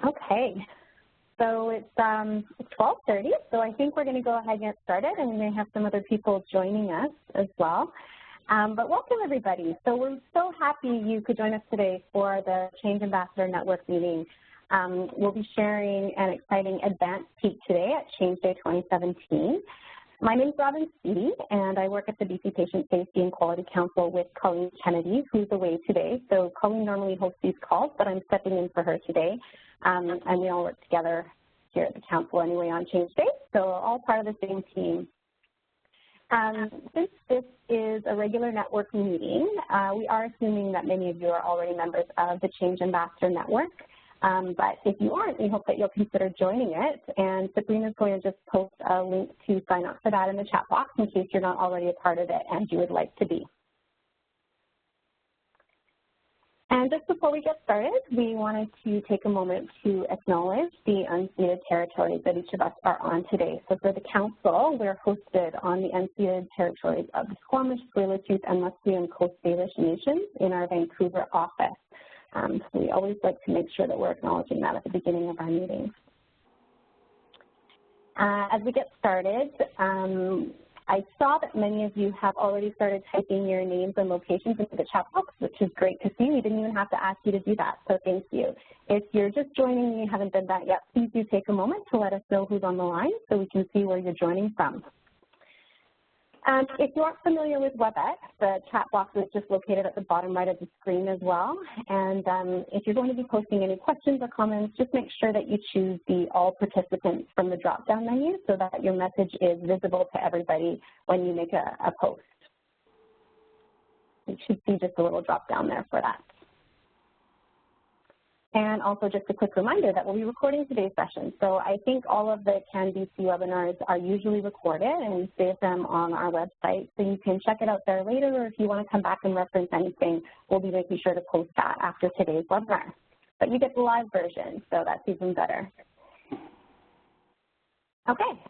Okay, so it's 12:30, so I think we're going to go ahead and get started, and we may have some other people joining us as well. But welcome, everybody. So we're so happy you could join us today for the Change Ambassador Network meeting. We'll be sharing an exciting advanced peek today at Change Day 2017. My name is Robin Speedy, and I work at the BC Patient Safety and Quality Council with Colleen Kennedy, who's away today. So Colleen normally hosts these calls, but I'm stepping in for her today. And we all work together here at the council anyway on Change Day, so all part of the same team. Since this is a regular network meeting, we are assuming that many of you are already members of the Change Ambassador Network. But if you aren't, we hope that you'll consider joining it. And Sabrina's going to just post a link to sign up for that in the chat box in case you're not already a part of it and you would like to be. And just before we get started, we wanted to take a moment to acknowledge the unceded territories that each of us are on today. So for the council, we're hosted on the unceded territories of the Squamish, Tsleil-Waututh, and Musqueam Coast Salish nations in our Vancouver office. So we always like to make sure that we're acknowledging that at the beginning of our meetings. As we get started, I saw that many of you have already started typing your names and locations into the chat box, which is great to see. We didn't even have to ask you to do that, so thank you. If you're just joining and you haven't done that yet, please do take a moment to let us know who's on the line so we can see where you're joining from. If you aren't familiar with WebEx, the chat box is just located at the bottom right of the screen as well. And if you're going to be posting any questions or comments, just make sure that you choose the All Participants from the drop-down menu so that your message is visible to everybody when you make a post. You should see just a little drop-down there for that. And also just a quick reminder that we'll be recording today's session. So I think all of the CanBC webinars are usually recorded and we save them on our website. So you can check it out there later, or if you want to come back and reference anything, we'll be making sure to post that after today's webinar. But you get the live version, so that's even better. Okay,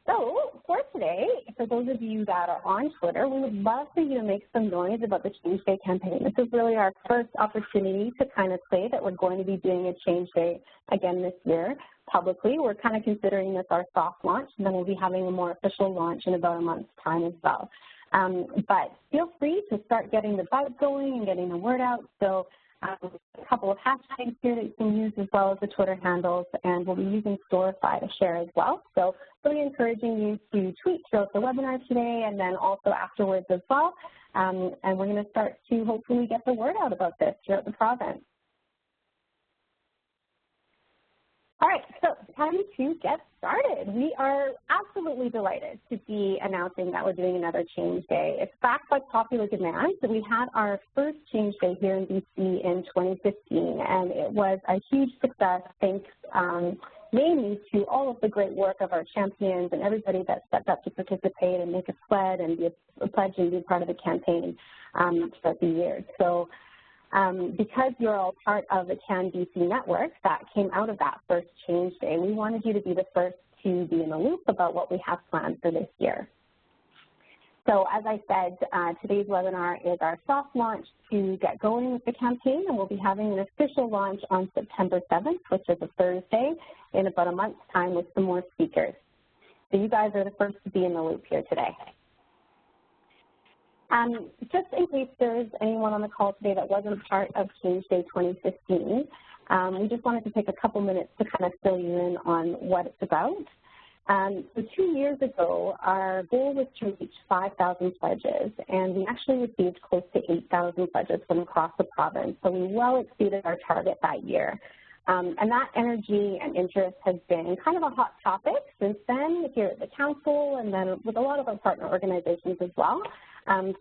so for today, for those of you that are on Twitter, we would love for you to make some noise about the Change Day campaign. This is really our first opportunity to kind of say that we're going to be doing a Change Day again this year publicly. We're kind of considering this our soft launch, and then we'll be having a more official launch in about a month's time as well. But feel free to start getting the buzz going and getting the word out. So a couple of hashtags here that you can use as well as the Twitter handles, and we'll be using Storify to share as well. So really encouraging you to tweet throughout the webinar today and then also afterwards as well. And we're going to start to hopefully get the word out about this throughout the province. All right, so time to get started. We are absolutely delighted to be announcing that we're doing another Change Day. It's backed by popular demand. So we had our first Change Day here in BC in 2015, and it was a huge success thanks mainly to all of the great work of our champions and everybody that stepped up to participate and make a pledge and be part of the campaign throughout the years. So because you're all part of the CanBC network that came out of that first Change Day, we wanted you to be the first to be in the loop about what we have planned for this year. So as I said, today's webinar is our soft launch to get going with the campaign, and we'll be having an official launch on September 7th, which is a Thursday, in about a month's time with some more speakers. So you guys are the first to be in the loop here today. Just in case there's anyone on the call today that wasn't part of Change Day 2015, we just wanted to take a couple minutes to kind of fill you in on what it's about. So 2 years ago, our goal was to reach 5,000 pledges, and we actually received close to 8,000 pledges from across the province, so we well exceeded our target that year. And that energy and interest has been kind of a hot topic since then here at the council and then with a lot of our partner organizations as well.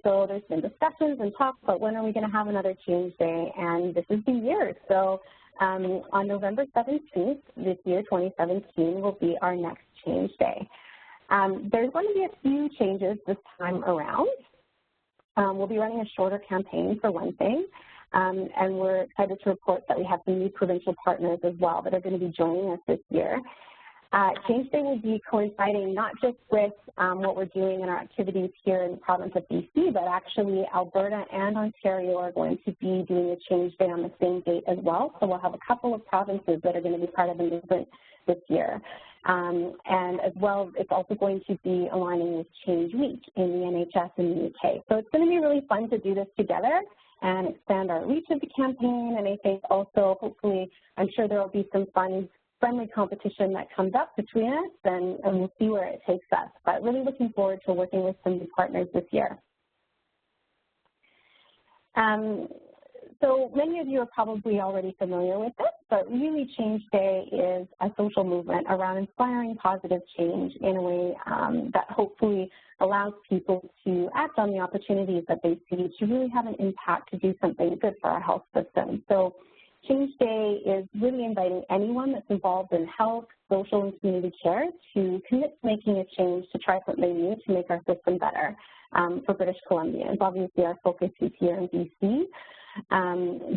So there's been discussions and talks about when are we going to have another Change Day, and this is the year. So on November 17th this year, 2017, will be our next Change Day. There's going to be a few changes this time around. We'll be running a shorter campaign for one thing. And we're excited to report that we have some new provincial partners as well that are going to be joining us this year. Change Day will be coinciding not just with what we're doing in our activities here in the province of BC, but actually Alberta and Ontario are going to be doing a Change Day on the same date as well. So we'll have a couple of provinces that are going to be part of the movement this year. And as well, it's also going to be aligning with Change Week in the NHS in the UK. So it's going to be really fun to do this together and expand our reach of the campaign. And I think also, hopefully, I'm sure there will be some friendly competition that comes up between us, and we'll see where it takes us. But really looking forward to working with some new partners this year. So many of you are probably already familiar with this, but really Change Day is a social movement around inspiring positive change in a way that hopefully allows people to act on the opportunities that they see to really have an impact to do something good for our health system. So Change Day is really inviting anyone that's involved in health, social, and community care to commit to making a change to try something new to make our system better for British Columbians. Obviously, our focus is here in BC,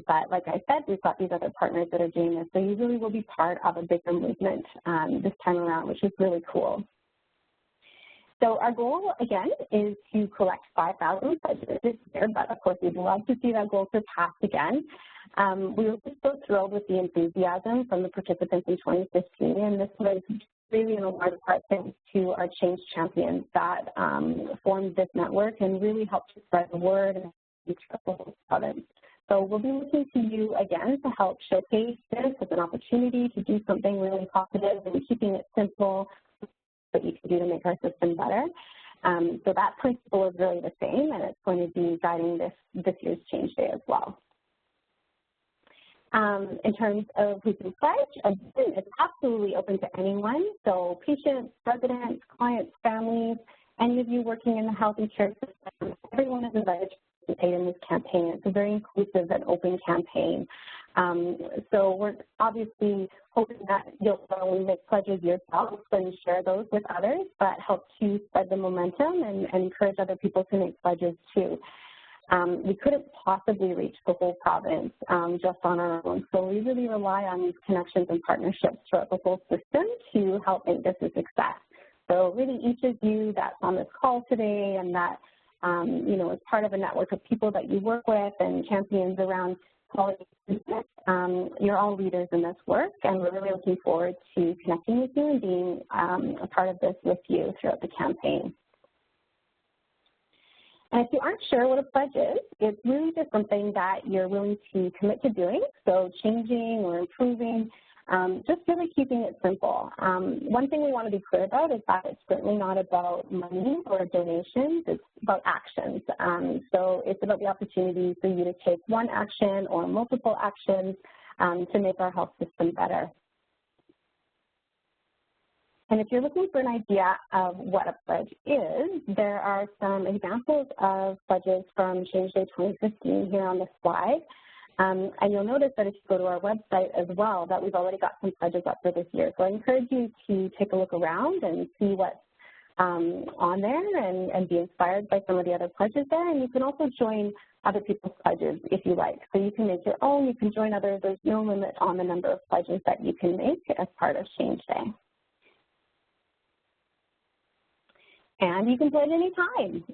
but like I said, we've got these other partners that are doing this, so you really will be part of a bigger movement this time around, which is really cool. So our goal, again, is to collect 5,000 pledges this year, but of course we'd love to see that goal surpassed again. We were just so thrilled with the enthusiasm from the participants in 2015, and this was really in a large part thanks to our Change champions that formed this network and really helped to spread the word and reach the whole province. So we'll be looking to you again to help showcase this as an opportunity to do something really positive and keeping it simple that you can do to make our system better. So that principle is really the same, and it's going to be guiding this year's Change Day as well. In terms of who can pledge, it's absolutely open to anyone. So patients, residents, clients, families, any of you working in the health and care system, everyone is invited to participate in this campaign. It's a very inclusive and open campaign. So we're obviously hoping that you'll not only make pledges yourself and share those with others, but help to spread the momentum and encourage other people to make pledges too. We couldn't possibly reach the whole province just on our own, so we really rely on these connections and partnerships throughout the whole system to help make this a success. So really each of you that's on this call today and that, you know, is part of a network of people that you work with and champions around quality business, you're all leaders in this work, and we're really looking forward to connecting with you and being a part of this with you throughout the campaign. And if you aren't sure what a pledge is, it's really just something that you're willing to commit to doing, so changing or improving, just really keeping it simple. One thing we want to be clear about is that it's certainly not about money or donations, it's about actions. So it's about the opportunity for you to take one action or multiple actions to make our health system better. And if you're looking for an idea of what a pledge is, there are some examples of pledges from Change Day 2015 here on the slide. And you'll notice that if you go to our website as well, that we've already got some pledges up for this year. So I encourage you to take a look around and see what's on there and be inspired by some of the other pledges there. And you can also join other people's pledges if you like. So you can make your own, you can join others. There's no limit on the number of pledges that you can make as part of Change Day. And you can pledge anytime.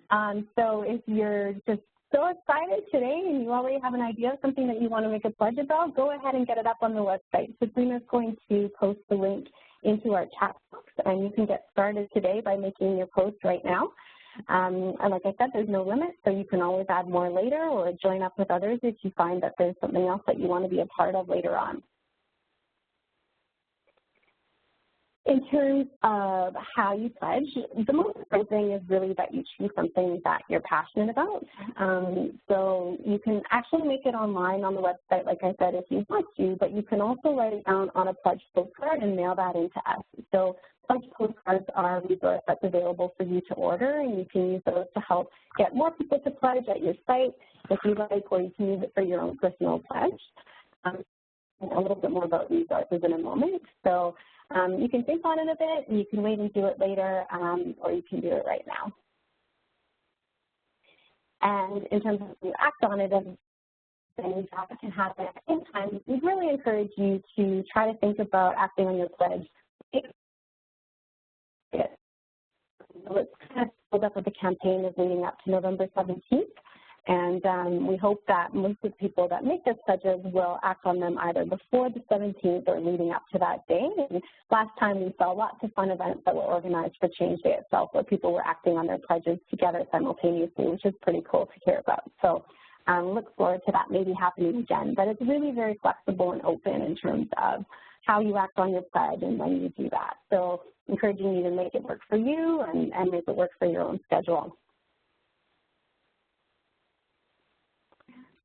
So if you're just so excited today and you already have an idea of something that you want to make a pledge about, go ahead and get it up on the website. Sabrina's going to post the link into our chat box, and you can get started today by making your post right now. And like I said, there's no limit, so you can always add more later or join up with others if you find that there's something else that you want to be a part of later on. In terms of how you pledge, the most important thing is really that you choose something that you're passionate about. So you can actually make it online on the website, like I said, if you want to, but you can also write it down on a pledge postcard and mail that in to us. So pledge postcards are a resource that's available for you to order, and you can use those to help get more people to pledge at your site if you like, or you can use it for your own personal pledge. A little bit more about resources in a moment. So you can think on it a bit, and you can wait and do it later, or you can do it right now. And in terms of you act on it, and things that can happen at the same time, we really encourage you to try to think about acting on your pledge it. So it's kind of build up with the campaign is leading up to November 17th. And we hope that most of the people that make those pledges will act on them either before the 17th or leading up to that day. And last time we saw lots of fun events that were organized for Change Day itself, where people were acting on their pledges together simultaneously, which is pretty cool to hear about. So look forward to that maybe happening again. But it's really very flexible and open in terms of how you act on your pledge and when you do that. So encouraging you to make it work for you and make it work for your own schedule.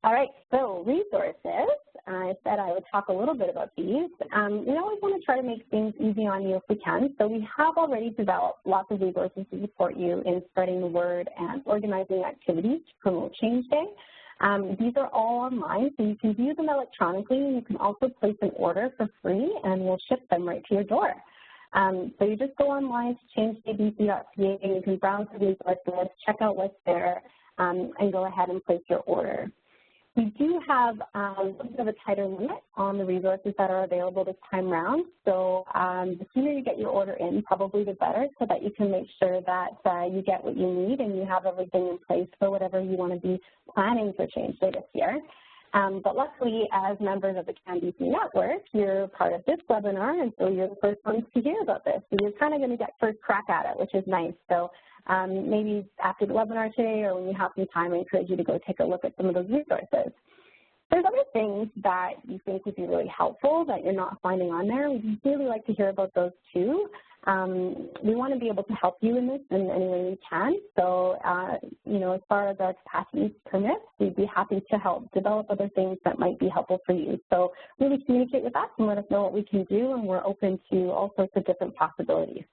All right, so resources. I said I would talk a little bit about these. We always want to try to make things easy on you if we can. So we have already developed lots of resources to support you in spreading the word and organizing activities to promote Change Day. These are all online, so you can view them electronically. You can also place an order for free, and we'll ship them right to your door. So you just go online to changedaybc.ca, and you can browse the resources, check out what's there, and go ahead and place your order. We do have a bit of a tighter limit on the resources that are available this time around. So the sooner you get your order in, probably the better, so that you can make sure that you get what you need and you have everything in place for whatever you want to be planning for Change Day this year. But luckily, as members of the CanBC network, you're part of this webinar, and so you're the first ones to hear about this. So you're kind of going to get first crack at it, which is nice. So maybe after the webinar today or when you have some time, I encourage you to go take a look at some of those resources. There's other things that you think would be really helpful that you're not finding on there. We'd really like to hear about those too. We want to be able to help you in this in any way we can. So, as far as our capacity permits, we'd be happy to help develop other things that might be helpful for you. So really communicate with us and let us know what we can do, and we're open to all sorts of different possibilities.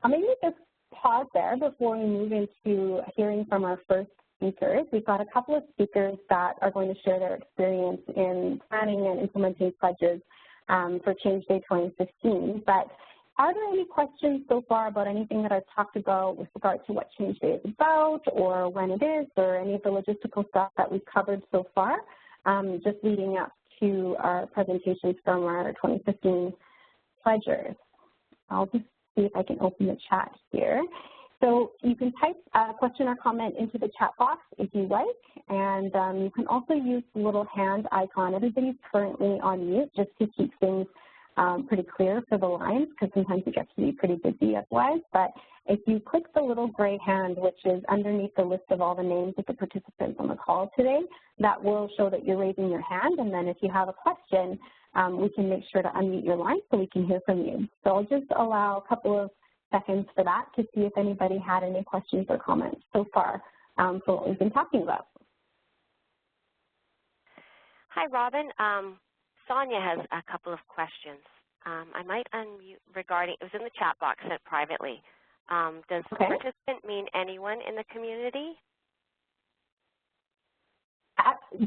I'll maybe just pause there before we move into hearing from our first speakers. We've got a couple of speakers that are going to share their experience in planning and implementing pledges for Change Day 2015. But are there any questions so far about anything that I've talked about with regard to what Change Day is about or when it is, or any of the logistical stuff that we've covered so far, just leading up to our presentations from our 2015 pledgers? I'll just see if I can open the chat here. So you can type a question or comment into the chat box if you like, and you can also use the little hand icon. Everybody's currently on mute just to keep things pretty clear for the lines, because sometimes it gets to be pretty busy otherwise. But if you click the little gray hand, which is underneath the list of all the names of the participants on the call today, that will show that you're raising your hand. And then if you have a question, we can make sure to unmute your line so we can hear from you. So I'll just allow a couple of seconds for that to see if anybody had any questions or comments so far for what we've been talking about. Hi, Robin. Sonia has a couple of questions. I might unmute regarding, it was in the chat box sent privately. Does participant mean anyone in the community?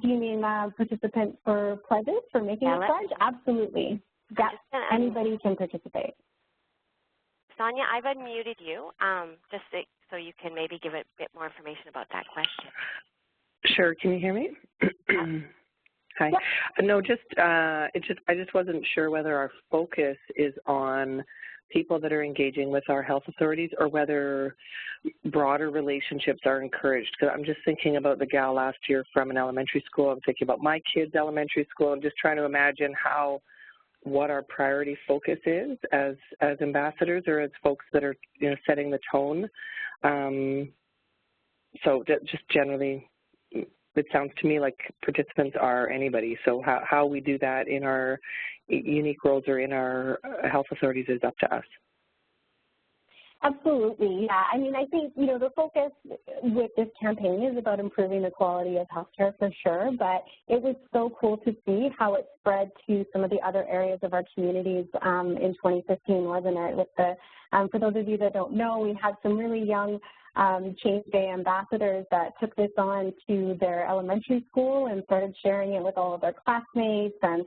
Do you mean participant for pledges, for making a pledge? Absolutely. Anybody can participate. Sonia, I've unmuted you, just so you can maybe give a bit more information about that question. Sure. Can you hear me? Hi. Yep. No, I just wasn't sure whether our focus is on people that are engaging with our health authorities or whether broader relationships are encouraged. Because I'm just thinking about the gal last year from an elementary school. I'm thinking about my kids' elementary school. I'm just trying to imagine what our priority focus is as ambassadors or as folks that are setting the tone. So just generally, it sounds to me like participants are anybody. So how we do that in our unique roles or in our health authorities is up to us. Absolutely, yeah. I mean, I think, the focus with this campaign is about improving the quality of healthcare for sure, but it was so cool to see how it spread to some of the other areas of our communities in 2015, wasn't it? With for those of you that don't know, we had some really young Change Day ambassadors that took this on to their elementary school and started sharing it with all of their classmates, and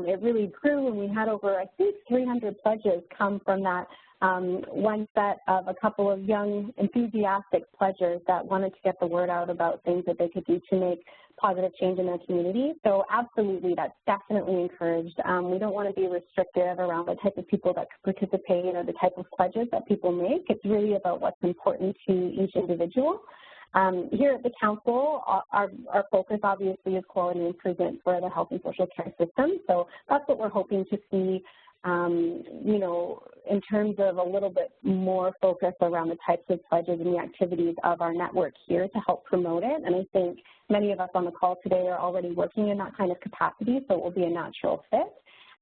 it really grew, and we had over, I think, 300 pledges come from that one set of a couple of young, enthusiastic pledgers that wanted to get the word out about things that they could do to make positive change in their community. So absolutely, that's definitely encouraged. We don't want to be restrictive around the type of people that could participate or the type of pledges that people make. It's really about what's important to each individual. Here at the Council, our focus obviously is quality improvement for the health and social care system. So that's what we're hoping to see, you know, in terms of a little bit more focus around the types of pledges and the activities of our network here to help promote it. And I think many of us on the call today are already working in that kind of capacity, so it will be a natural fit.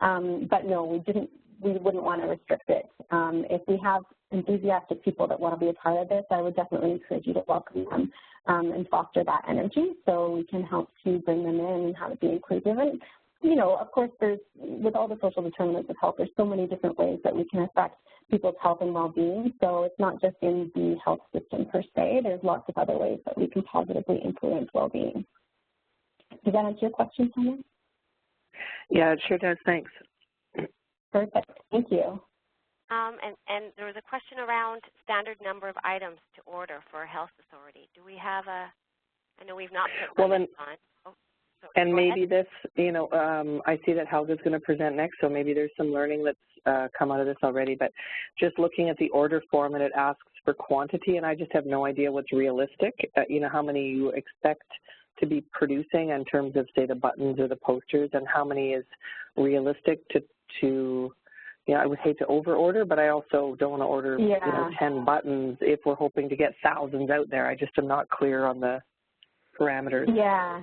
But no, we wouldn't want to restrict it. If we have enthusiastic people that want to be a part of this, I would definitely encourage you to welcome them and foster that energy so we can help to bring them in and have it be inclusive. And, you know, of course, with all the social determinants of health, there's so many different ways that we can affect people's health and well-being. So it's not just in the health system per se. There's lots of other ways that we can positively influence well-being. Does that answer your question, Sonia? Yeah, it sure does. Thanks. Perfect. Thank you. And there was a question around standard number of items to order for a health authority. Do we have a, I know we've not put limits on. And maybe this, you know, I see that Helga's going to present next, so maybe there's some learning that's come out of this already. But just looking at the order form, and it asks for quantity, and I just have no idea what's realistic. You know, how many you expect to be producing in terms of, say, the buttons or the posters, and how many is realistic to you know, I would hate to over-order, but I also don't want to order, you know, 10 buttons if we're hoping to get thousands out there. I just am not clear on the parameters. Yeah.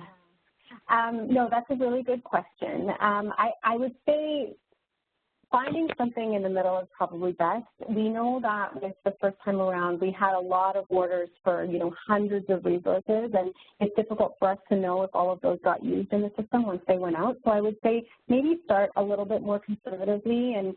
No, that's a really good question. I would say finding something in the middle is probably best. We know that with the first time around, we had a lot of orders for, you know, hundreds of resources, and it's difficult for us to know if all of those got used in the system once they went out. So I would say maybe start a little bit more conservatively and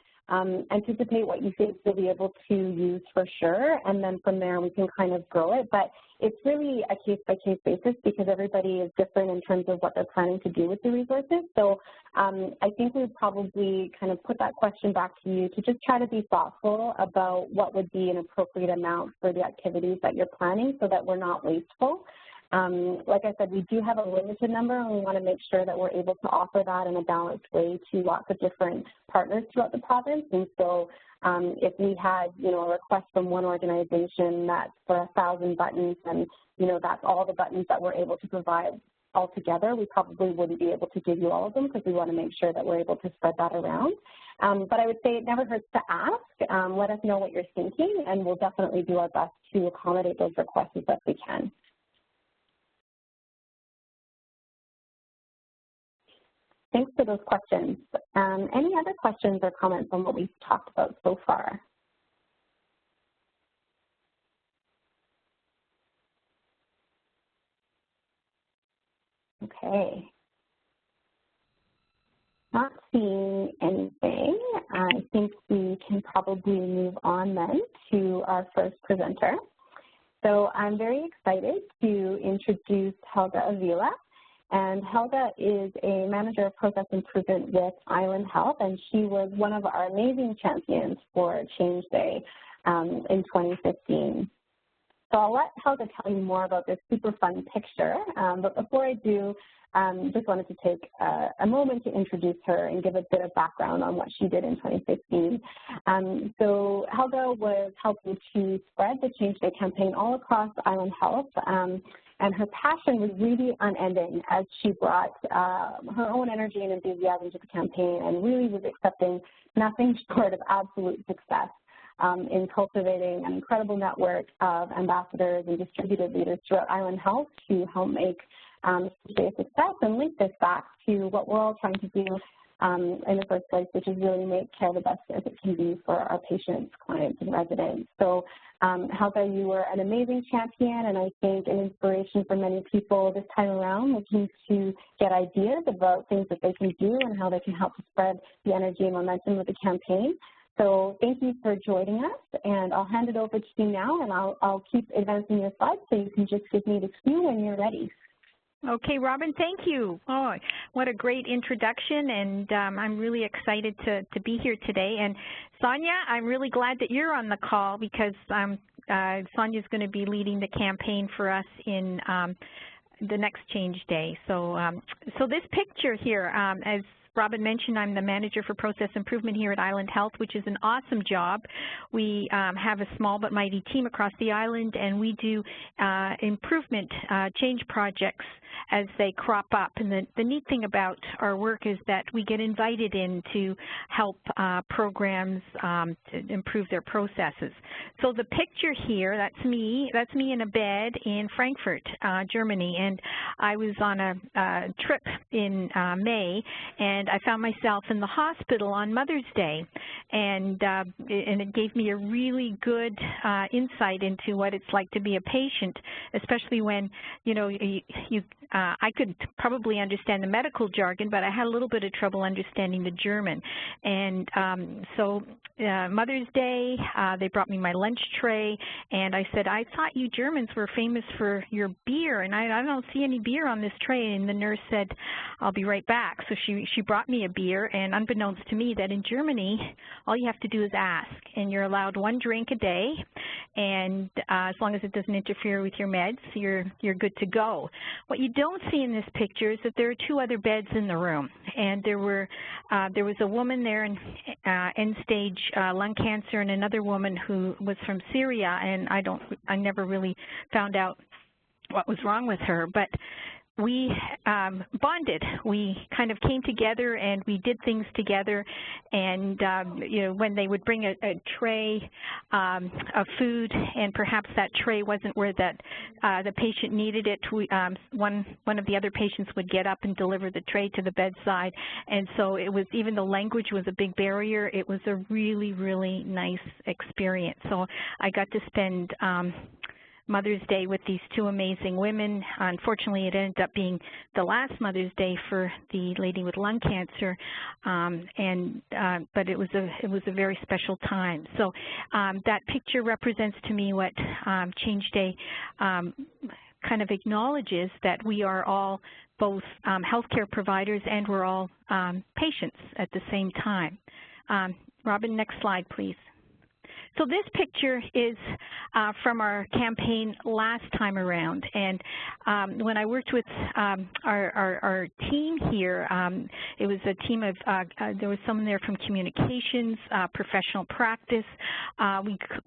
anticipate what you think you'll be able to use for sure, and then from there we can kind of grow it. But it's really a case-by-case basis because everybody is different in terms of what they're planning to do with the resources. So I think we would probably kind of put that question back to you to just try to be thoughtful about what would be an appropriate amount for the activities that you're planning so that we're not wasteful. Like I said, we do have a limited number, and we want to make sure that we're able to offer that in a balanced way to lots of different partners throughout the province. And so if we had, you know, a request from one organization that's for 1,000 buttons, and, you know, that's all the buttons that we're able to provide altogether, we probably wouldn't be able to give you all of them because we want to make sure that we're able to spread that around. But I would say it never hurts to ask. Let us know what you're thinking, and we'll definitely do our best to accommodate those requests as best we can. Thanks for those questions. Any other questions or comments on what we've talked about so far? Okay. Not seeing anything. I think we can probably move on then to our first presenter. So I'm very excited to introduce Helga Avila. And Helga is a manager of process improvement with Island Health, and she was one of our amazing champions for Change Day in 2015. So I'll let Helga tell you more about this super fun picture, but before I do, just wanted to take a moment to introduce her and give a bit of background on what she did in 2015. So Helga was helping to spread the Change Day campaign all across Island Health, and her passion was really unending as she brought her own energy and enthusiasm to the campaign and really was accepting nothing short of absolute success in cultivating an incredible network of ambassadors and distributed leaders throughout Island Health to help make a success and link this back to what we're all trying to do in the first place, which is really make care the best as it can be for our patients, clients, and residents. So Helga, you were an amazing champion, and I think an inspiration for many people this time around looking to get ideas about things that they can do and how they can help to spread the energy and momentum of the campaign. So thank you for joining us, and I'll hand it over to you now, and I'll keep advancing your slides so you can just give me the cue when you're ready. Okay, Robin, thank you. Oh, what a great introduction, and I'm really excited to be here today. And Sonia, I'm really glad that you're on the call because Sonia's going to be leading the campaign for us in the next Change Day. So, so this picture here, as Robin mentioned, I'm the manager for process improvement here at Island Health, which is an awesome job. We have a small but mighty team across the island, and we do improvement change projects as they crop up. And the neat thing about our work is that we get invited in to help programs to improve their processes. So the picture here, that's me in a bed in Frankfurt, Germany, and I was on a trip in May, and I found myself in the hospital on Mother's Day, and it gave me a really good insight into what it's like to be a patient, especially when, you know, I could probably understand the medical jargon, but I had a little bit of trouble understanding the German. And so Mother's Day, they brought me my lunch tray, and I said, I thought you Germans were famous for your beer, and I don't see any beer on this tray. And the nurse said, I'll be right back. So she brought me a beer, and unbeknownst to me that in Germany, all you have to do is ask, and you're allowed one drink a day, and as long as it doesn't interfere with your meds, you're good to go. What you don't see in this picture is that there are two other beds in the room, and there was a woman there in end-stage lung cancer, and another woman who was from Syria, and I never really found out what was wrong with her, but we bonded. We kind of came together and we did things together, and you know, when they would bring a tray of food and perhaps that tray wasn't where the patient needed it, one of the other patients would get up and deliver the tray to the bedside. And so it was, even though language was a big barrier, it was a really, really nice experience. So I got to spend Mother's Day with these two amazing women. Unfortunately, it ended up being the last Mother's Day for the lady with lung cancer, but it was a very special time. So that picture represents to me what Change Day kind of acknowledges, that we are all both healthcare providers and we're all patients at the same time. Robin, next slide, please. So this picture is from our campaign last time around, and when I worked with our team here, it was a team of, there was someone there from communications, professional practice.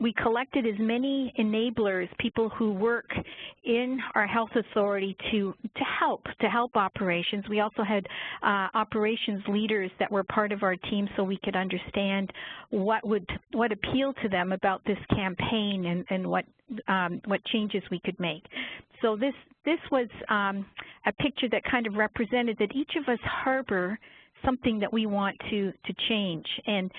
We collected as many enablers, people who work in our health authority to help operations. We also had operations leaders that were part of our team, so we could understand what appealed to them about this campaign and what changes we could make. So this was a picture that kind of represented that each of us harbor something that we want to change, and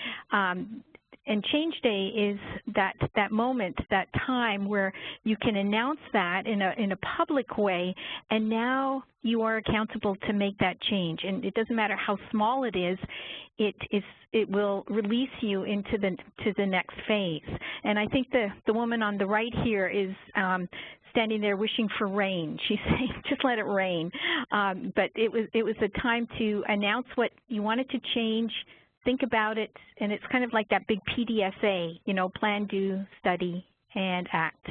Change Day is that moment, that time where you can announce that in a public way, and now you are accountable to make that change. And it doesn't matter how small it is, it will release you into the next phase. And I think the woman on the right here is standing there wishing for rain. She's saying, just let it rain. But it was a time to announce what you wanted to change, think about it, and it's kind of like that big PDSA, you know, plan, do, study, and act.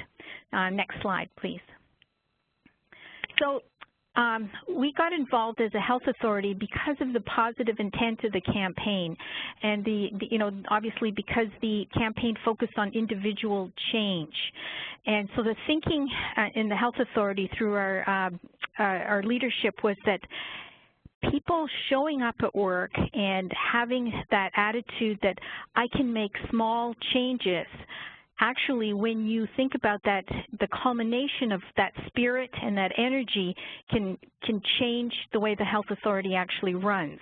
Next slide, please. So we got involved as a health authority because of the positive intent of the campaign, and you know, obviously because the campaign focused on individual change. And so the thinking in the health authority through our leadership was that people showing up at work and having that attitude that I can make small changes, actually, when you think about that, the culmination of that spirit and that energy can change the way the health authority actually runs.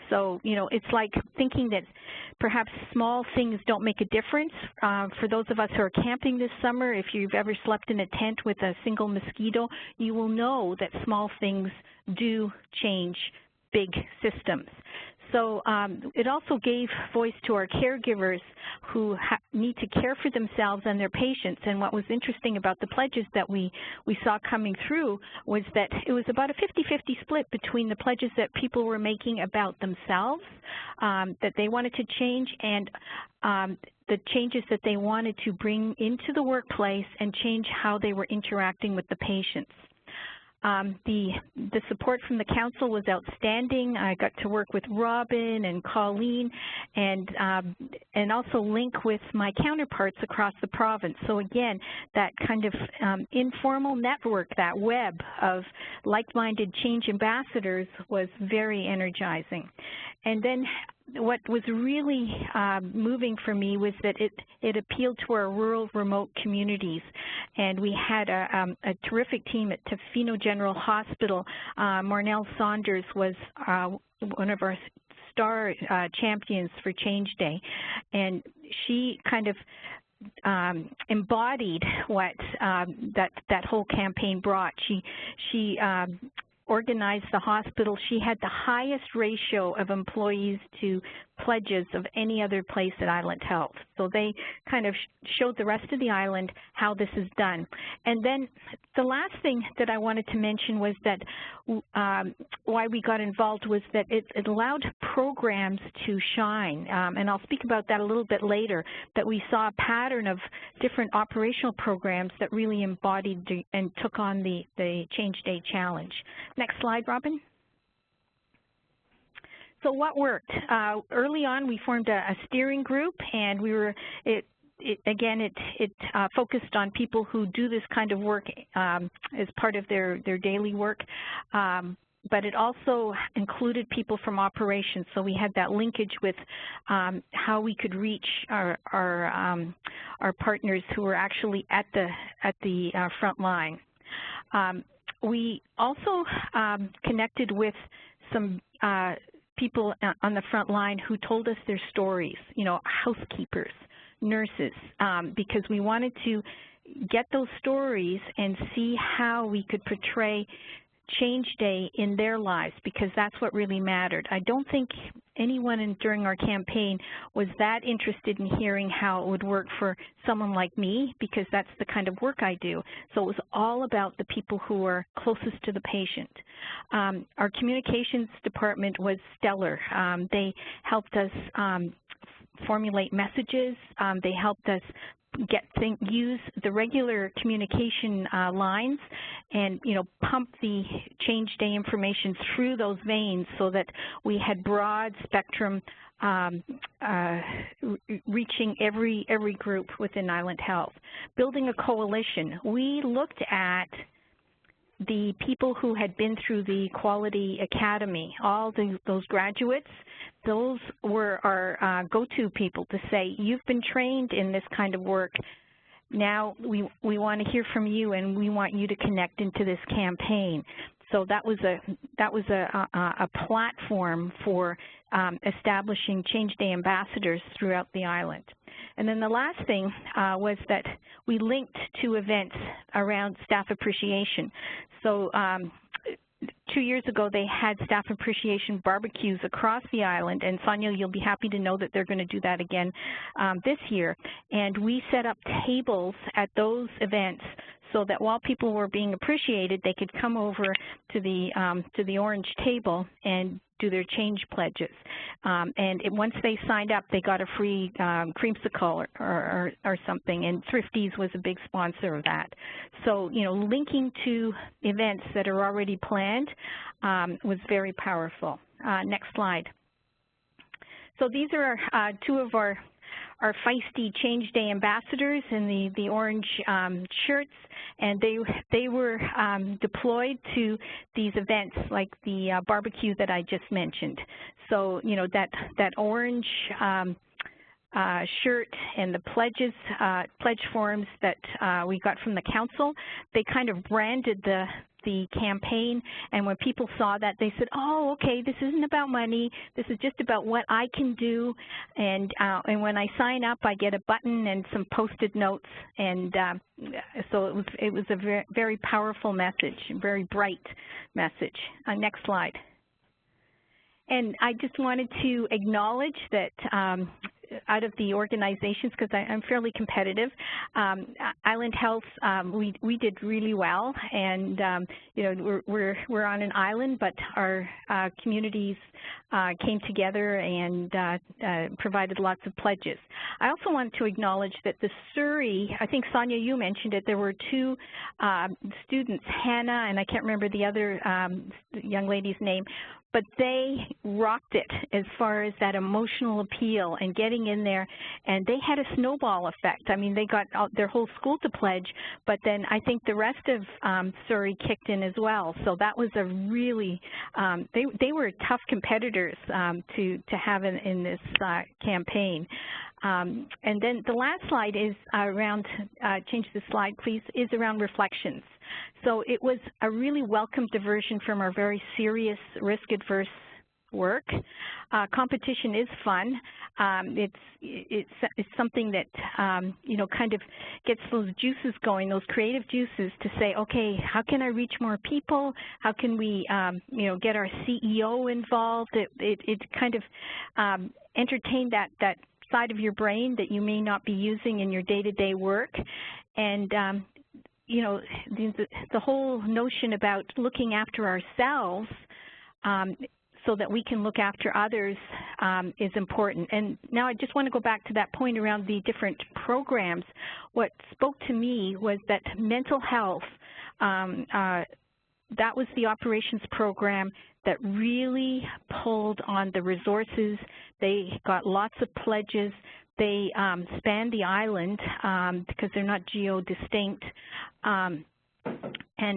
So, you know, it's like thinking that perhaps small things don't make a difference. For those of us who are camping this summer, if you've ever slept in a tent with a single mosquito, you will know that small things do change big systems. So it also gave voice to our caregivers who need to care for themselves and their patients. And what was interesting about the pledges that we saw coming through was that it was about a 50-50 split between the pledges that people were making about themselves, that they wanted to change, and the changes that they wanted to bring into the workplace and change how they were interacting with the patients. The support from the council was outstanding. I got to work with Robin and Colleen and also link with my counterparts across the province. So again, that kind of informal network, that web of like-minded change ambassadors was very energizing. And then what was really moving for me was that it appealed to our rural, remote communities. And we had a terrific team at Tofino General Hospital. Marnell Saunders was one of our star champions for Change Day. And she kind of embodied what that whole campaign brought. She organized the hospital. She had the highest ratio of employees to pledges of any other place at Island Health. So they kind of showed the rest of the island how this is done. And then the last thing that I wanted to mention was that why we got involved was that it allowed programs to shine. And I'll speak about that a little bit later, that we saw a pattern of different operational programs that really embodied and took on the Change Day Challenge. Next slide, Robin. So what worked? Early on, we formed a steering group, and we were it focused on people who do this kind of work as part of their daily work. But it also included people from operations, so we had that linkage with how we could reach our partners who were actually at the front line. We also connected with some people on the front line who told us their stories, you know, housekeepers, nurses, because we wanted to get those stories and see how we could portray Change Day in their lives, because that's what really mattered. I don't think anyone during our campaign was that interested in hearing how it would work for someone like me, because that's the kind of work I do. So it was all about the people who are closest to the patient. Our communications department was stellar. They helped us formulate messages. They helped us use the regular communication lines and, you know, pump the Change Day information through those veins so that we had broad spectrum reaching every group within Island Health. Building a coalition, we looked at the people who had been through the Quality Academy, all those graduates. Those were our go-to people to say, you've been trained in this kind of work. Now we want to hear from you, and we want you to connect into this campaign. So that was a platform for establishing Change Day ambassadors throughout the island. And then the last thing was that we linked to events around staff appreciation. So 2 years ago, they had staff appreciation barbecues across the island, and Sonia, you'll be happy to know that they're going to do that again this year. And we set up tables at those events so that while people were being appreciated, they could come over to the orange table and do their change pledges. Once they signed up, they got a free creamsicle or something, and Thrifties was a big sponsor of that. So, you know, linking to events that are already planned was very powerful. Next slide. So these are two of our feisty Change Day ambassadors in the orange shirts, and they were deployed to these events like the barbecue that I just mentioned. So, you know, that orange shirt and the pledge forms that we got from the council, they kind of branded the campaign, and when people saw that, they said, oh, okay, this isn't about money, this is just about what I can do, and when I sign up, I get a button and some Post-it notes, and so it was a very, very powerful message, a very bright message. Next slide. And I just wanted to acknowledge that out of the organizations, because I'm fairly competitive, Island Health, we did really well, and you know, we're on an island, but our communities came together and provided lots of pledges. I also want to acknowledge that the Surrey, I think Sonia, you mentioned it, there were two students, Hannah, and I can't remember the other young lady's name, but they rocked it as far as that emotional appeal and getting in there, and they had a snowball effect. I mean, they got their whole school to pledge, but then I think the rest of Surrey kicked in as well. So that was a really, they were tough competitors to have in this campaign. And then the last slide is around, change the slide please, is around reflections. So it was a really welcome diversion from our very serious risk-adverse work. Competition is fun. It's something that, you know, kind of gets those juices going, those creative juices to say, okay, how can I reach more people? How can we, you know, get our CEO involved? It kind of entertained that side of your brain that you may not be using in your day-to-day work. And you know, the whole notion about looking after ourselves so that we can look after others is important. And now I just want to go back to that point around the different programs. What spoke to me was that mental health, that was the operations program that really pulled on the resources. They got lots of pledges. They span the island because they're not geo-distinct. And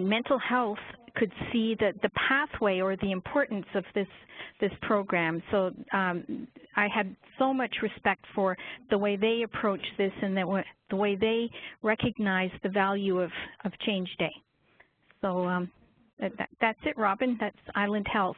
mental health could see the pathway or the importance of this program. So I had so much respect for the way they approach this and the way they recognize the value of Change Day. So that's it, Robin. That's Island Health.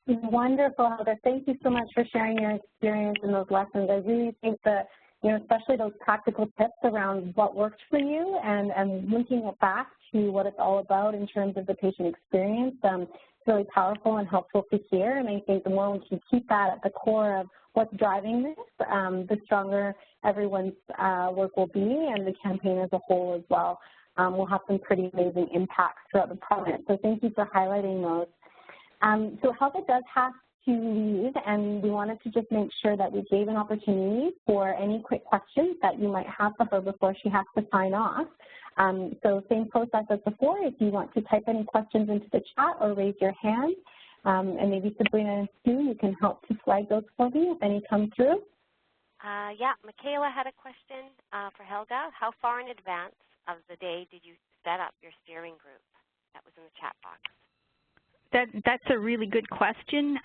Wonderful, Heather. Thank you so much for sharing your experience and those lessons. I really think that, you know, especially those practical tips around what worked for you and linking it back to what it's all about in terms of the patient experience, it's really powerful and helpful to hear. And I think the more we can keep that at the core of what's driving this, the stronger everyone's work will be, and the campaign as a whole as well. We'll have some pretty amazing impacts throughout the province. So thank you for highlighting those. So Helga does have to leave, and we wanted to just make sure that we gave an opportunity for any quick questions that you might have for her before she has to sign off. So same process as before. If you want to type any questions into the chat or raise your hand, and maybe Sabrina and Sue, you can help to flag those for me if any come through. Yeah, Michaela had a question for Helga. How far in advance of the day did you set up your steering group? That was in the chat box. That's a really good question.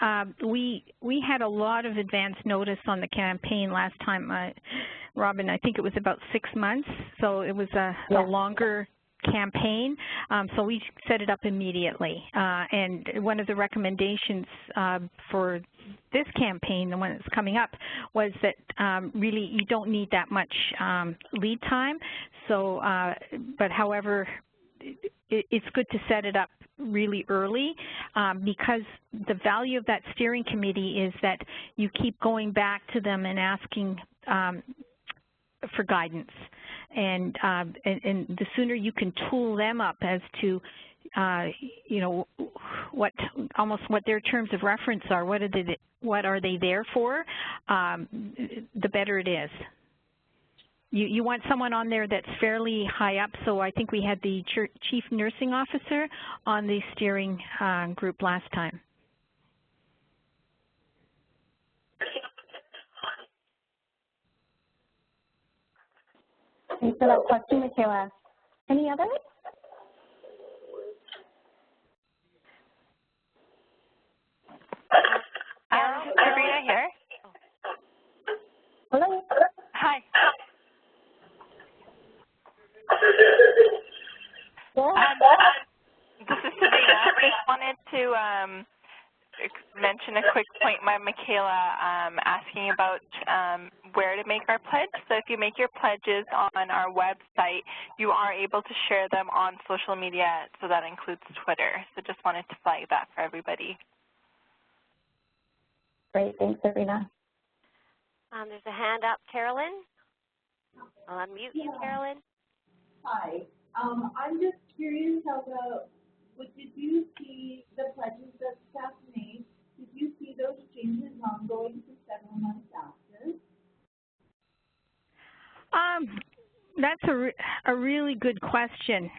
We had a lot of advance notice on the campaign last time, Robin. I think it was about 6 months, so it was a longer campaign. So we set it up immediately. And one of the recommendations for this campaign, the one that's coming up, was that really you don't need that much lead time. So, but however, it's good to set it up really early because the value of that steering committee is that you keep going back to them and asking for guidance. And the sooner you can tool them up as to you know, what their terms of reference are, what are they there for, the better it is. You want someone on there that's fairly high up, so I think we had the chief nursing officer on the steering group last time. Thanks for that question, Michaela. Any others? Sabrina here. Hello. Hi. This is Sabrina. I just wanted to mention a quick point by Michaela asking about where to make our pledge. So if you make your pledges on our website, you are able to share them on social media, so that includes Twitter. So just wanted to flag that for everybody. Great, thanks, Arena. There's a hand up, Carolyn. I'll unmute you, Carolyn. Hi. I'm just curious about, did you see the pledges that staff made? Did you see those changes ongoing for several months after? That's a really good question.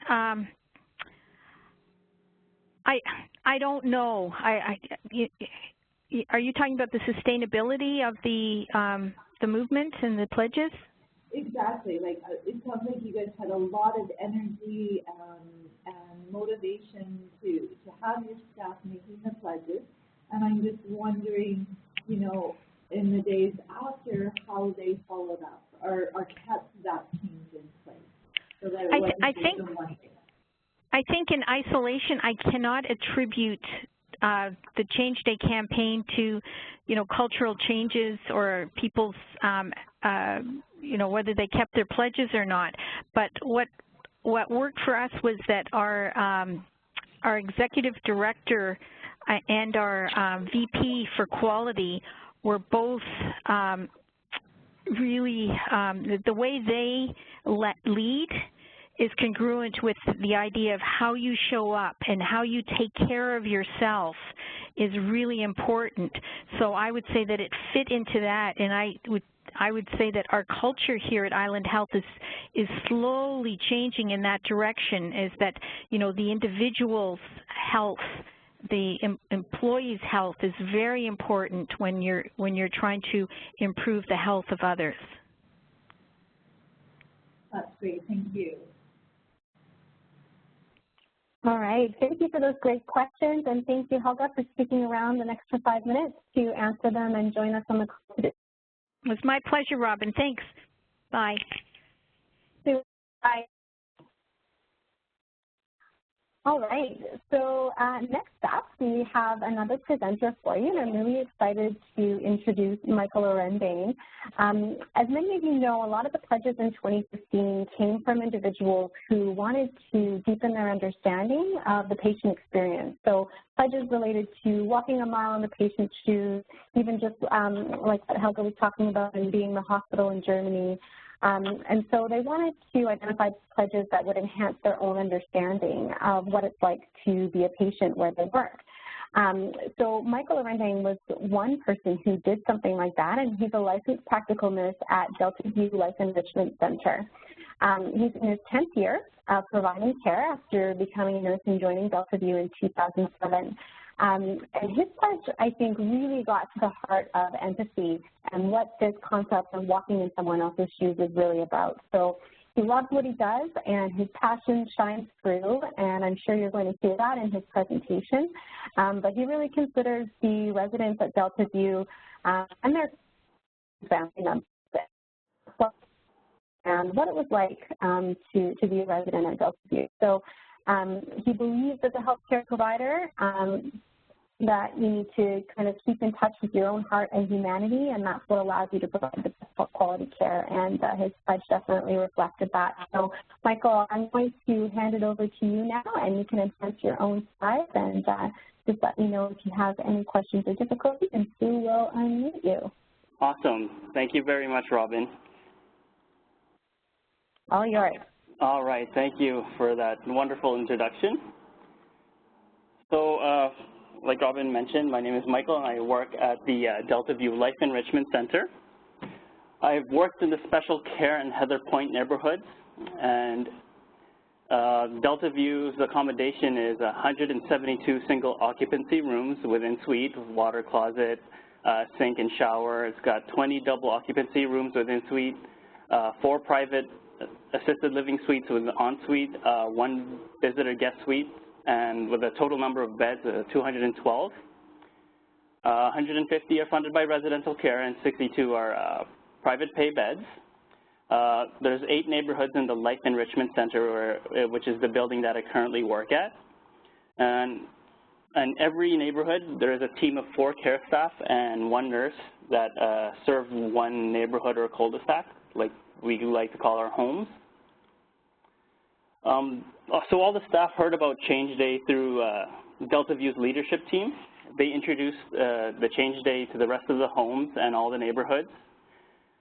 I don't know. Are you talking about the sustainability of the movement and the pledges? Exactly. Like it sounds like you guys had a lot of energy and motivation to have your staff making the pledges, and I'm just wondering, you know, in the days after, how they followed up or kept that change in place, so that it wasn't just one day. I think in isolation, I cannot attribute the Change Day campaign to, you know, cultural changes or people's, you know, whether they kept their pledges or not. But what worked for us was that our executive director and our VP for quality were both really, the way they lead is congruent with the idea of how you show up and how you take care of yourself is really important. So I would say that it fit into that, and I would say that our culture here at Island Health is slowly changing in that direction, is that, you know, the individual's health, the employee's health is very important when you're trying to improve the health of others. That's great, thank you. All right, thank you for those great questions, and thank you, Helga, for sticking around an extra 5 minutes to answer them and join us on the call today. It was my pleasure, Robin. Thanks. Bye. Bye. All right, so next up, we have another presenter for you, and I'm really excited to introduce Michael Aranda. As many of you know, a lot of the pledges in 2015 came from individuals who wanted to deepen their understanding of the patient experience. So pledges related to walking a mile in the patient's shoes, even just like what Helga was talking about in being the hospital in Germany. And so they wanted to identify pledges that would enhance their own understanding of what it's like to be a patient where they work. So Michael Aranda was one person who did something like that, and he's a licensed practical nurse at Delta View Life Enrichment Center. He's in his 10th year of providing care after becoming a nurse and joining Delta View in 2007. And his pledge, I think, really got to the heart of empathy and what this concept of walking in someone else's shoes is really about. So he loves what he does, and his passion shines through, and I'm sure you're going to see that in his presentation. But he really considers the residents at Delta View and their family members and what it was like to be a resident at Delta View. So he believes as a healthcare provider that you need to kind of keep in touch with your own heart and humanity, and that's what allows you to provide the best quality care, and his pledge definitely reflected that. So, Michael, I'm going to hand it over to you now, and you can enhance your own slides, and just let me know if you have any questions or difficulties, and Sue will unmute you. Awesome. Thank you very much, Robin. All yours. All right. Thank you for that wonderful introduction. So, like Robin mentioned, my name is Michael, and I work at the Delta View Life Enrichment Center. I've worked in the special care and Heather Point neighborhoods, and Delta View's accommodation is 172 single occupancy rooms with en-suite, water closet, sink and shower. It's got 20 double occupancy rooms with en-suite, 4 private assisted living suites with an en-suite, 1 visitor guest suite, and with a total number of beds of 212. 150 are funded by residential care, and 62 are private pay beds. There's 8 neighborhoods in the Life Enrichment Center, which is the building that I currently work at. And in every neighborhood, there is a team of 4 care staff and 1 nurse that serve 1 neighborhood or cul-de-sac, like we like to call our homes. So all the staff heard about Change Day through Delta View's leadership team. they introduced the change day to the rest of the homes and all the neighborhoods.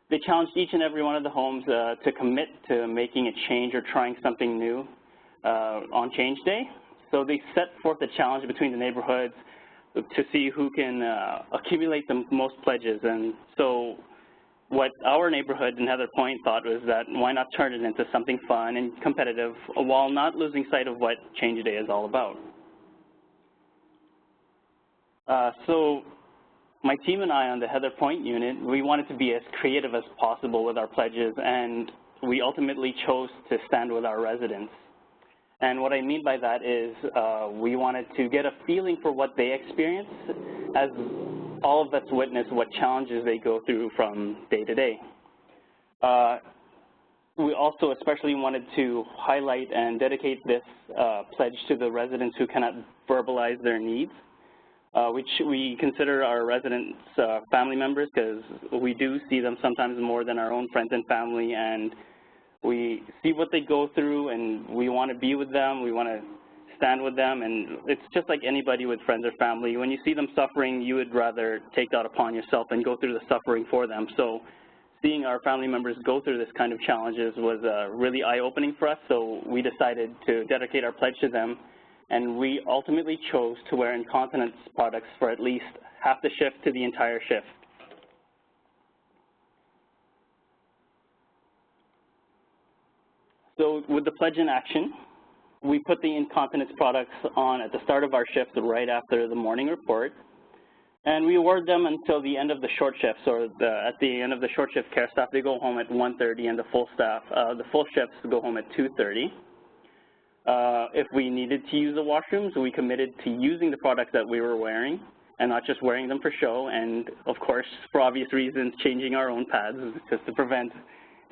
They challenged each and every one of the homes to commit to making a change or trying something new on change day. So they set forth a challenge between the neighborhoods to see who can accumulate the most pledges. And so what our neighborhood in Heather Point thought was that why not turn it into something fun and competitive while not losing sight of what Change Day is all about. So my team and I on the Heather Point unit, we wanted to be as creative as possible with our pledges, and we ultimately chose to stand with our residents. And what I mean by that is we wanted to get a feeling for what they experience as all of us witness what challenges they go through from day to day. We also especially wanted to highlight and dedicate this pledge to the residents who cannot verbalize their needs, which we consider our residents family members, because we do see them sometimes more than our own friends and family, and we see what they go through, and we want to be with them, we want to stand with them, and it's just like anybody with friends or family. When you see them suffering, you would rather take that upon yourself and go through the suffering for them. So seeing our family members go through this kind of challenges was really eye-opening for us, so we decided to dedicate our pledge to them, and we ultimately chose to wear incontinence products for at least half the shift to the entire shift. So with the pledge in action, we put the incontinence products on at the start of our shift right after the morning report, and we award them until the end of the short shifts, or at the end of the short shift care staff, they go home at 1:30, and the full staff, the full shifts go home at 2:30. If we needed to use the washrooms, we committed to using the products that we were wearing and not just wearing them for show, and of course, for obvious reasons, changing our own pads just to prevent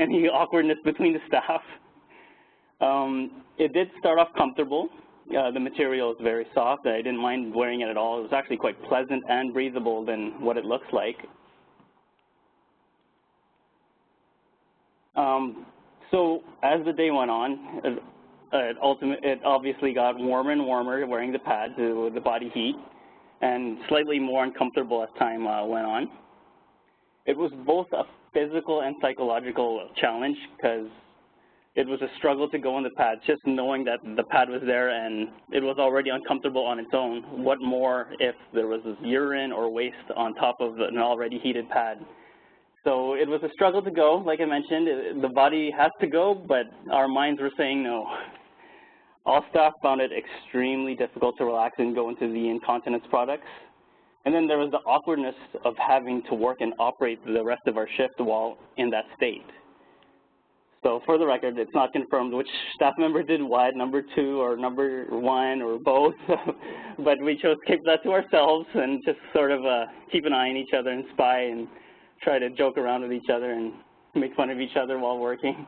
any awkwardness between the staff. It did start off comfortable. The material is very soft. I didn't mind wearing it at all. It was actually quite pleasant and breathable than what it looks like. So as the day went on, it obviously got warmer and warmer wearing the pads with the body heat, and slightly more uncomfortable as time went on. It was both a physical and psychological challenge, because it was a struggle to go on the pad, just knowing that the pad was there and it was already uncomfortable on its own. What more if there was urine or waste on top of an already heated pad? So it was a struggle to go. Like I mentioned, the body has to go, but our minds were saying no. All staff found it extremely difficult to relax and go into the incontinence products. And then there was the awkwardness of having to work and operate the rest of our shift while in that state. So for the record, it's not confirmed which staff member did what, number 2 or number 1 or both, but we chose to keep that to ourselves and just sort of keep an eye on each other and spy and try to joke around with each other and make fun of each other while working.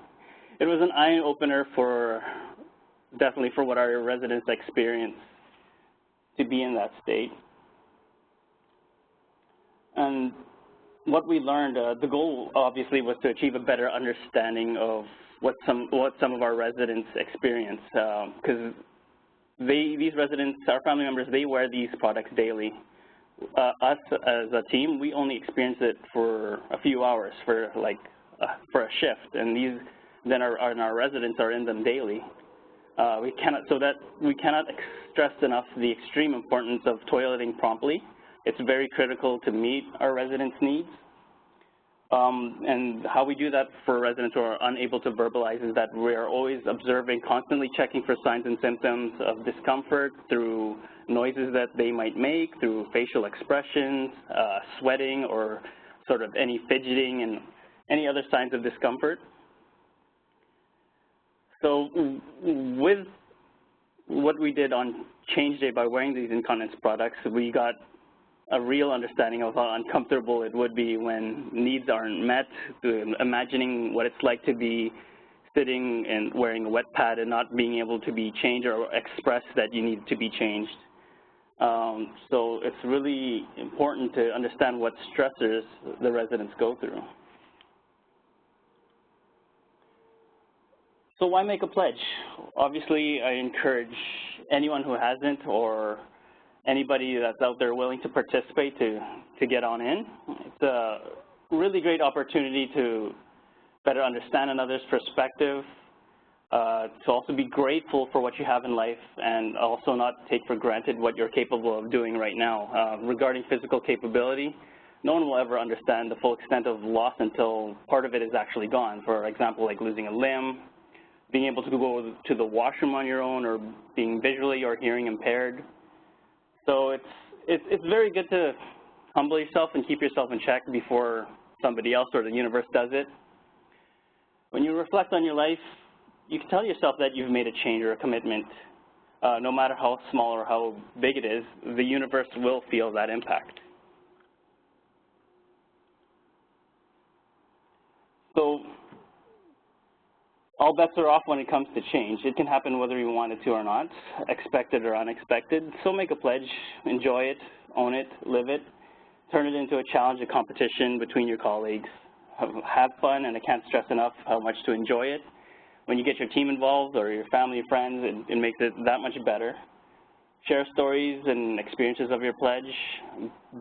It was an eye-opener for, definitely for what our residents experienced to be in that state. And what we learned, the goal obviously was to achieve a better understanding of what some of our residents experience, because these residents, our family members, they wear these products daily. Us as a team, we only experience it for a few hours for a shift, and then our residents are in them daily. We cannot stress enough the extreme importance of toileting promptly. It's very critical to meet our residents' needs. And how we do that for residents who are unable to verbalize is that we are always observing, constantly checking for signs and symptoms of discomfort through noises that they might make, through facial expressions, sweating, or sort of any fidgeting and any other signs of discomfort. So with what we did on Change Day by wearing these incontinence products, we got a real understanding of how uncomfortable it would be when needs aren't met, imagining what it's like to be sitting and wearing a wet pad and not being able to be changed or express that you need to be changed. So it's really important to understand what stressors the residents go through. So why make a pledge? Obviously, I encourage anyone who hasn't or anybody that's out there willing to participate to get on in. It's a really great opportunity to better understand another's perspective, to also be grateful for what you have in life, and also not take for granted what you're capable of doing right now. Regarding physical capability, no one will ever understand the full extent of loss until part of it is actually gone. For example, like losing a limb, being able to go to the washroom on your own, or being visually or hearing impaired. So it's very good to humble yourself and keep yourself in check before somebody else or the universe does it. When you reflect on your life, you can tell yourself that you've made a change or a commitment. No matter how small or how big it is, the universe will feel that impact. So all bets are off when it comes to change. It can happen whether you want it to or not, expected or unexpected. So make a pledge, enjoy it, own it, live it, turn it into a challenge, a competition between your colleagues. Have fun, and I can't stress enough how much to enjoy it. When you get your team involved or your family and friends, it makes it that much better. Share stories and experiences of your pledge.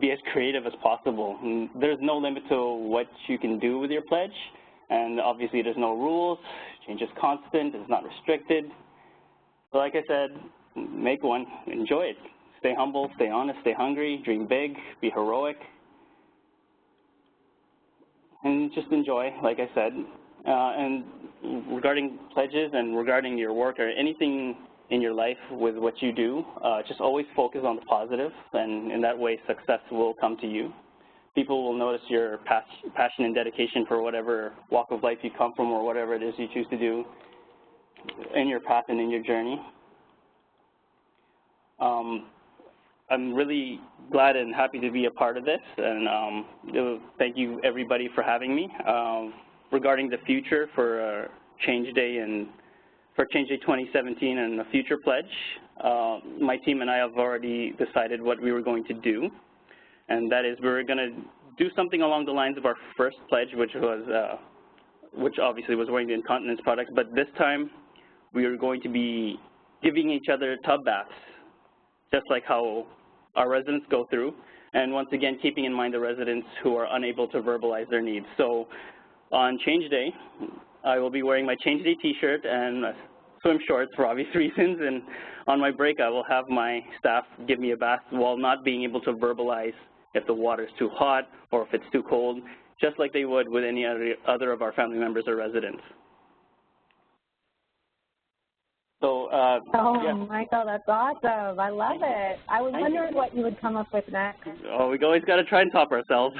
Be as creative as possible. And there's no limit to what you can do with your pledge, and obviously there's no rules. Change is constant, it's not restricted. So like I said, make one, enjoy it. Stay humble, stay honest, stay hungry, dream big, be heroic, and just enjoy, like I said. And regarding pledges and regarding your work or anything in your life with what you do, just always focus on the positive, and in that way success will come to you. People will notice your passion and dedication for whatever walk of life you come from or whatever it is you choose to do in your path and in your journey. I'm really glad and happy to be a part of this, and thank you everybody for having me. Regarding the future for Change Day and for Change Day 2017 and the future pledge, my team and I have already decided what we were going to do, and that is we were going to do something along the lines of our first pledge, which obviously was wearing the incontinence products, but this time we are going to be giving each other tub baths, just like how our residents go through, and once again keeping in mind the residents who are unable to verbalize their needs. So on Change Day, I will be wearing my Change Day t-shirt and swim shorts for obvious reasons, and on my break I will have my staff give me a bath while not being able to verbalize if the water is too hot or if it's too cold, just like they would with any other of our family members or residents. So, yeah. Michael, that's awesome. I love it. I was wondering what you would come up with next. Oh, we always got to try and top ourselves.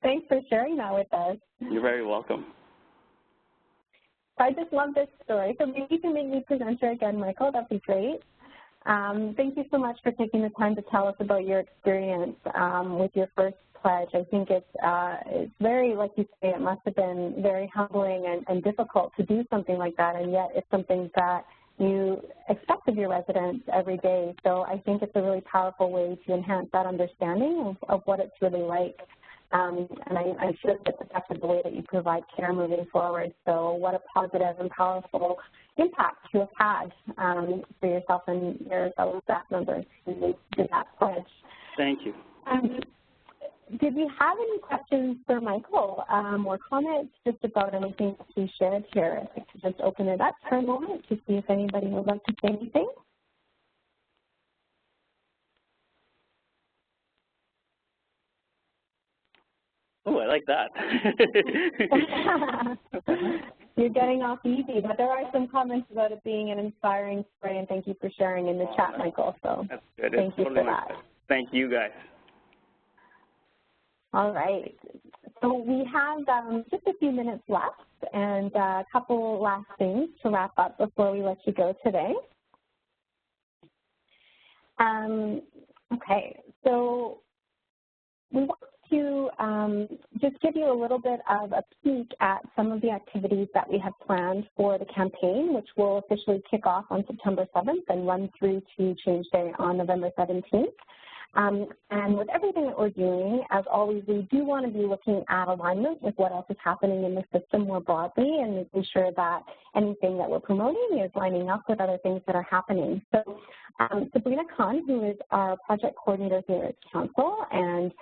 Thanks for sharing that with us. You're very welcome. I just love this story. So maybe you can make me presenter again, Michael. That'd be great. Thank you so much for taking the time to tell us about your experience with your first pledge. I think it's very, like you say, it must have been very humbling and difficult to do something like that, and yet it's something that you expect of your residents every day. So I think it's a really powerful way to enhance that understanding of what it's really like. And I'm sure that's affected the way that you provide care moving forward. So what a positive and powerful impact you have had for yourself and your fellow staff members who did that pledge. Thank you. Did we have any questions for Michael or comments just about anything that he shared here? I'd like to just open it up for a moment to see if anybody would like to say anything. Oh, I like that. You're getting off easy, but there are some comments about it being an inspiring story, and thank you for sharing in the chat, Michael. So that's good. Thank you for that. Thank you, guys. All right. So we have just a few minutes left and a couple last things to wrap up before we let you go today. Okay, so we want to just give you a little bit of a peek at some of the activities that we have planned for the campaign, which will officially kick off on September 7th and run through to Change Day on November 17th. And with everything that we're doing, as always, we do want to be looking at alignment with what else is happening in the system more broadly and making sure that anything that we're promoting is lining up with other things that are happening. So Sabrina Khan, who is our project coordinator here at Council and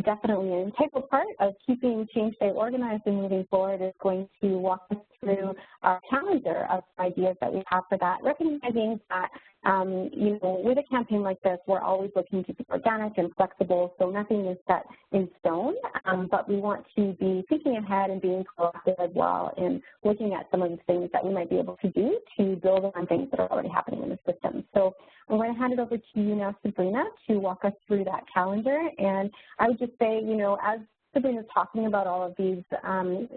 definitely an integral part of keeping Change Day organized and moving forward, is going to walk us through our calendar of ideas that we have for that, recognizing that, you know, with a campaign like this, we're always looking to be organic and flexible, so nothing is set in stone, but we want to be thinking ahead and being proactive as well in looking at some of the things that we might be able to do to build on things that are already happening in the system. So I'm going to hand it over to you now, Sabrina, to walk us through that calendar. And I would just say, you know, as Sabrina's talking about all of these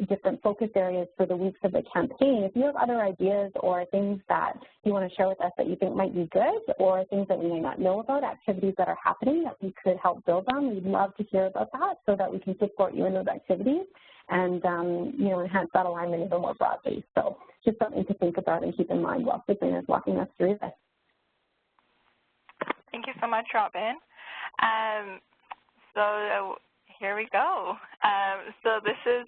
different focus areas for the weeks of the campaign, if you have other ideas or things that you want to share with us that you think might be good, or things that we may not know about, activities that are happening that we could help build on, we'd love to hear about that so that we can support you in those activities and, you know, enhance that alignment even more broadly. So just something to think about and keep in mind while Sabrina's walking us through this. Thank you so much, Robin. So here we go. So this is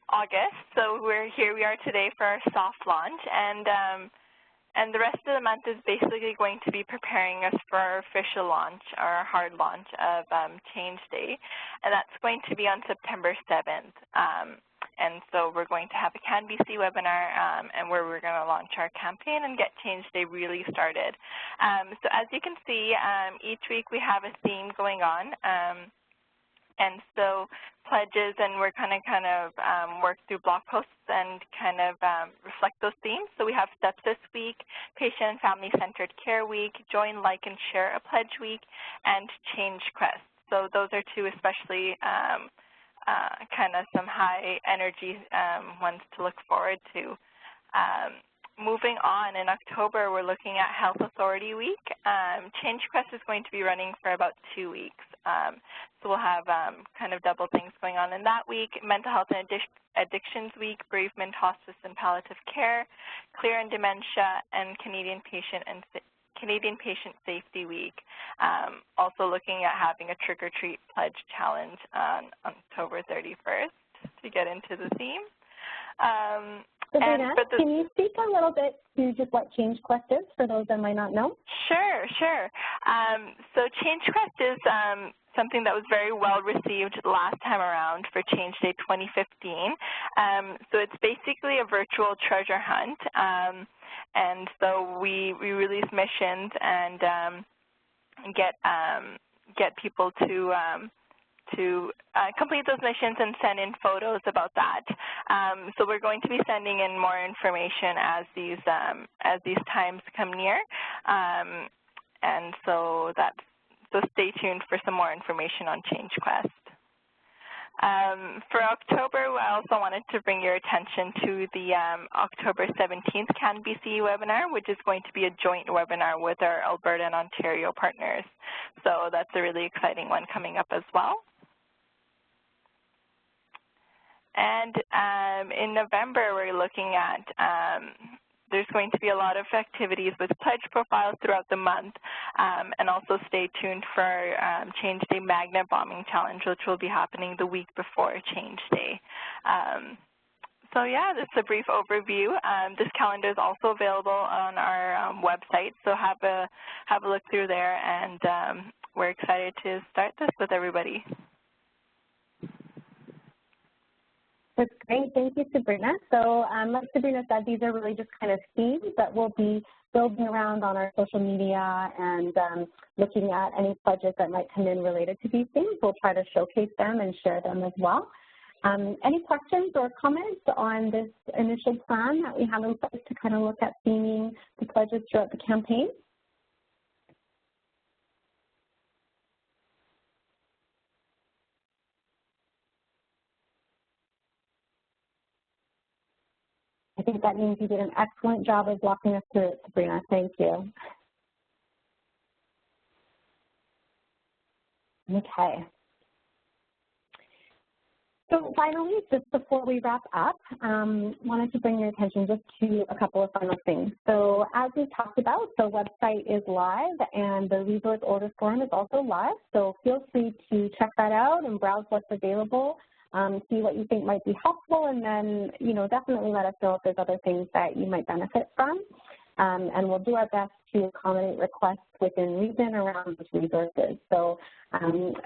August. So here we are today for our soft launch, and the rest of the month is basically going to be preparing us for our official launch, our hard launch of Change Day, and that's going to be on September 7th. And so we're going to have a CanBC webinar and where we're going to launch our campaign and get Change Day really started. So as you can see, each week we have a theme going on. And so pledges, and we're kind of work through blog posts and kind of reflect those themes. So we have Steps this week, Patient and Family-Centered Care Week, Join, Like, and Share a Pledge Week, and Change Quest. So those are two especially kind of some high energy ones to look forward to. Moving on, in October, we're looking at Health Authority Week. Change Quest is going to be running for about 2 weeks. So we'll have kind of double things going on in that week. Mental Health and Addictions Week, Bereavement, Hospice, and Palliative Care, Clear and Dementia, and Canadian Patient Safety Week. Also looking at having a trick-or-treat pledge challenge on October 31st to get into the theme. Sabrina, can you speak a little bit to just what Change Quest is for those that might not know? Sure. So Change Quest is something that was very well received last time around for Change Day 2015. So it's basically a virtual treasure hunt. And so we release missions and get people to complete those missions and send in photos about that. So we're going to be sending in more information as these times come near, and so stay tuned for some more information on Change Quest. For October, I also wanted to bring your attention to the October 17th CanBC webinar, which is going to be a joint webinar with our Alberta and Ontario partners. So that's a really exciting one coming up as well. And in November, we're looking at there's going to be a lot of activities with pledge profiles throughout the month, and also stay tuned for our Change Day Magnet Bombing Challenge, which will be happening the week before Change Day. So yeah, that's a brief overview. This calendar is also available on our website, so have a look through there, and we're excited to start this with everybody. That's great. Thank you, Sabrina. So like Sabrina said, these are really just kind of themes that we'll be building around on our social media and looking at any pledges that might come in related to these themes. We'll try to showcase them and share them as well. Any questions or comments on this initial plan that we have in place to kind of look at theming the pledges throughout the campaign? I think that means you did an excellent job of walking us through it, Sabrina. Thank you. Okay. So finally, just before we wrap up, wanted to bring your attention just to a couple of final things. So as we talked about, the website is live and the resource order form is also live. So feel free to check that out and browse what's available, see what you think might be helpful, and then, definitely let us know if there's other things that you might benefit from. And we'll do our best to accommodate requests within reason around those resources. So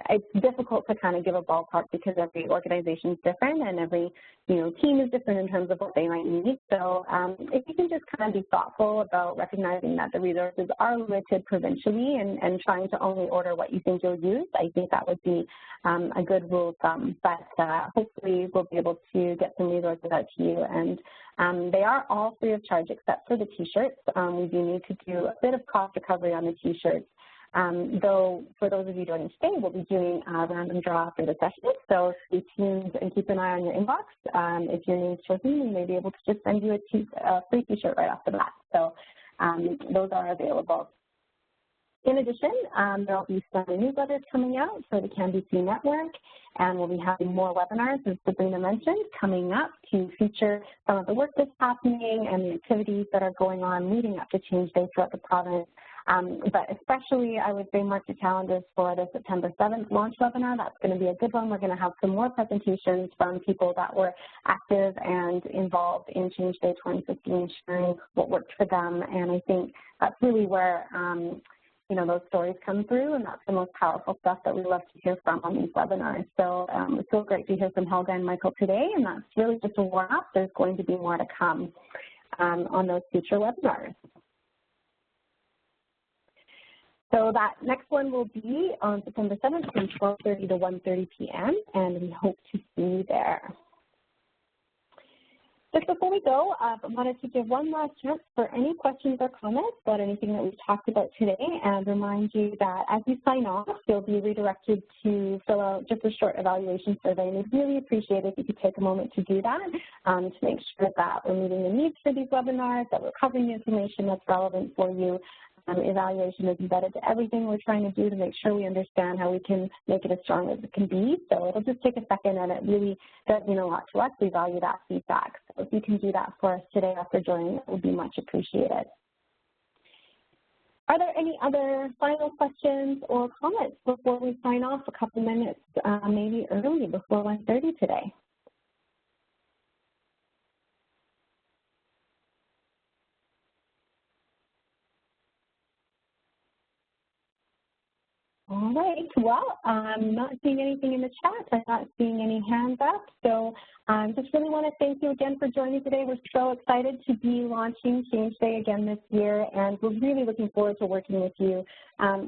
it's difficult to kind of give a ballpark because every organization is different and every team is different in terms of what they might need. So if you can just kind of be thoughtful about recognizing that the resources are limited provincially and trying to only order what you think you'll use, I think that would be a good rule of thumb. But hopefully we'll be able to get some resources out to you. And they are all free of charge except for the T-shirts. We do need to do a bit of cost recovery on the T-shirts. Though for those of you joining today, we'll be doing a random draw after the session, so stay tuned and keep an eye on your inbox. If your name's chosen, we may be able to just send you a free T-shirt right off the bat. So those are available. In addition, there will be some newsletters coming out for the CanBC network, and we'll be having more webinars, as Sabrina mentioned, coming up to feature some of the work that's happening and the activities that are going on leading up to Change Day throughout the province. But especially, I would say, mark your calendars for the September 7th launch webinar. That's going to be a good one. We're going to have some more presentations from people that were active and involved in Change Day 2015, sharing what worked for them. And I think that's really where those stories come through, and that's the most powerful stuff that we love to hear from on these webinars. So it's so great to hear from Helga and Michael today, and that's really just a warm-up. There's going to be more to come on those future webinars. So that next one will be on September 7th from 12:30 to 1:30 p.m., and we hope to see you there. Just before we go, I wanted to give one last chance for any questions or comments about anything that we've talked about today, and remind you that as you sign off, you'll be redirected to fill out just a short evaluation survey, and we'd really appreciate it if you could take a moment to do that to make sure that we're meeting the needs for these webinars, that we're covering the information that's relevant for you. Evaluation is embedded to everything we're trying to do to make sure we understand how we can make it as strong as it can be. So it'll just take a second, and it really does mean a lot to us. We value that feedback. So if you can do that for us today after joining, it would be much appreciated. Are there any other final questions or comments before we sign off a couple minutes, maybe early before 1:30 today? All right, well, I'm not seeing anything in the chat. I'm not seeing any hands up. So I just really want to thank you again for joining today. We're so excited to be launching Change Day again this year, and we're really looking forward to working with you.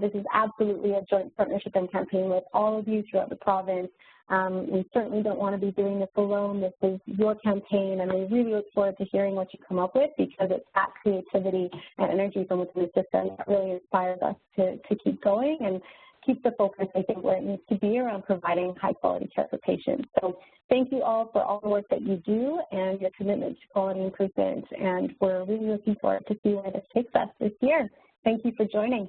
This is absolutely a joint partnership and campaign with all of you throughout the province. We certainly don't want to be doing this alone. This is your campaign, and we really look forward to hearing what you come up with, because it's that creativity and energy from within the system that really inspires us to keep going and keep the focus, I think, where it needs to be around providing high-quality care for patients. So thank you all for all the work that you do and your commitment to quality improvement, and we're really looking forward to see where this takes us this year. Thank you for joining.